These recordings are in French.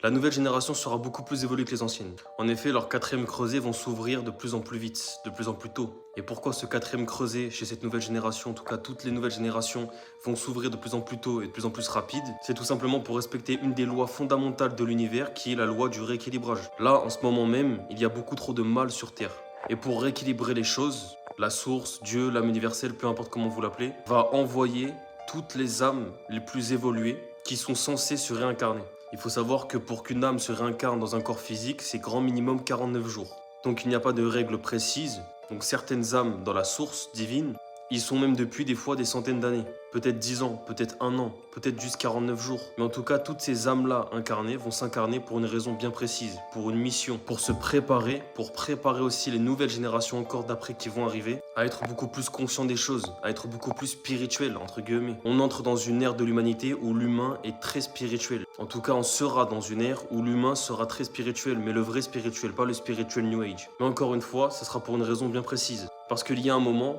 La nouvelle génération sera beaucoup plus évoluée que les anciennes. En effet, leurs quatrièmes creusets vont s'ouvrir de plus en plus vite, de plus en plus tôt. Et pourquoi ce quatrième creuset chez cette nouvelle génération, en tout cas toutes les nouvelles générations, vont s'ouvrir de plus en plus tôt et de plus en plus rapide? C'est tout simplement pour respecter une des lois fondamentales de l'univers qui est la loi du rééquilibrage. Là, en ce moment même, il y a beaucoup trop de mal sur Terre. Et pour rééquilibrer les choses, la source, Dieu, l'âme universelle, peu importe comment vous l'appelez, va envoyer toutes les âmes les plus évoluées qui sont censées se réincarner. Il faut savoir que pour qu'une âme se réincarne dans un corps physique, c'est grand minimum 49 jours. Donc il n'y a pas de règle précise. Donc certaines âmes dans la source divine, ils sont même depuis des fois des centaines d'années. Peut-être 10 ans, peut-être 1 an, peut-être juste 49 jours. Mais en tout cas, toutes ces âmes-là incarnées vont s'incarner pour une raison bien précise, pour une mission, pour se préparer, pour préparer aussi les nouvelles générations encore d'après qui vont arriver, à être beaucoup plus conscient des choses, à être beaucoup plus spirituel, entre guillemets. On entre dans une ère de l'humanité où l'humain est très spirituel. En tout cas, on sera dans une ère où l'humain sera très spirituel, mais le vrai spirituel, pas le spirituel New Age. Mais encore une fois, ça sera pour une raison bien précise. Parce qu'il y a un moment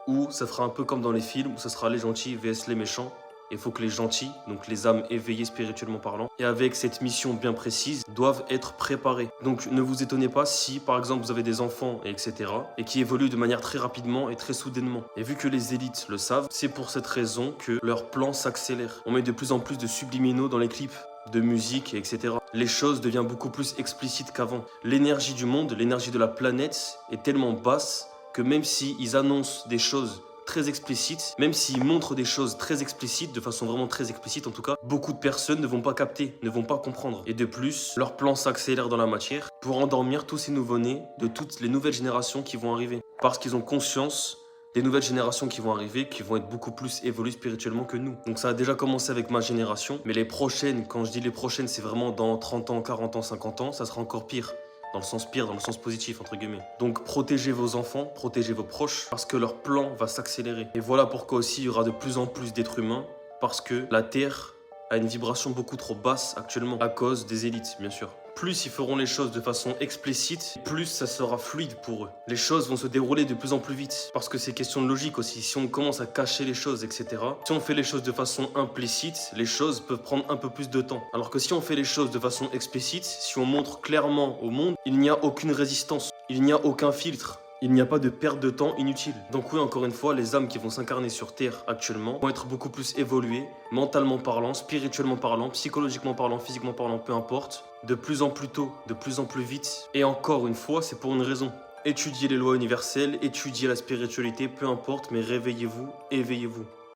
où ça fera un peu comme dans les films, où ça sera les gentils vs les méchants. Il faut que les gentils, donc les âmes éveillées spirituellement parlant, et avec cette mission bien précise, doivent être préparés. Donc ne vous étonnez pas si, par exemple, vous avez des enfants, etc., et qui évoluent de manière très rapidement et très soudainement. Et vu que les élites le savent, c'est pour cette raison que leur plan s'accélère. On met de plus en plus de subliminaux dans les clips, de musique, etc. Les choses deviennent beaucoup plus explicites qu'avant. L'énergie du monde, l'énergie de la planète est tellement basse que même s'ils annoncent des choses très explicites, même s'ils montrent des choses très explicites, de façon vraiment très explicite en tout cas, beaucoup de personnes ne vont pas capter, ne vont pas comprendre. Et de plus, leur plan s'accélère dans la matière pour endormir tous ces nouveau-nés de toutes les nouvelles générations qui vont arriver. Parce qu'ils ont conscience des nouvelles générations qui vont arriver, qui vont être beaucoup plus évoluées spirituellement que nous. Donc ça a déjà commencé avec ma génération, mais les prochaines, quand je dis les prochaines, c'est vraiment dans 30 ans, 40 ans, 50 ans, ça sera encore pire. Dans le sens pire, dans le sens positif, entre guillemets. Donc protégez vos enfants, protégez vos proches, parce que leur plan va s'accélérer. Et voilà pourquoi aussi il y aura de plus en plus d'êtres humains, parce que la Terre a une vibration beaucoup trop basse actuellement, à cause des élites, bien sûr. Plus ils feront les choses de façon explicite, plus ça sera fluide pour eux. Les choses vont se dérouler de plus en plus vite, parce que c'est question de logique aussi. Si on commence à cacher les choses, etc., si on fait les choses de façon implicite, les choses peuvent prendre un peu plus de temps. Alors que si on fait les choses de façon explicite, si on montre clairement au monde, il n'y a aucune résistance, il n'y a aucun filtre. Il n'y a pas de perte de temps inutile. Donc oui, encore une fois, les âmes qui vont s'incarner sur Terre actuellement vont être beaucoup plus évoluées, mentalement parlant, spirituellement parlant, psychologiquement parlant, physiquement parlant, peu importe, de plus en plus tôt, de plus en plus vite. Et encore une fois, c'est pour une raison. Étudiez les lois universelles, étudiez la spiritualité, peu importe, mais réveillez-vous, éveillez-vous.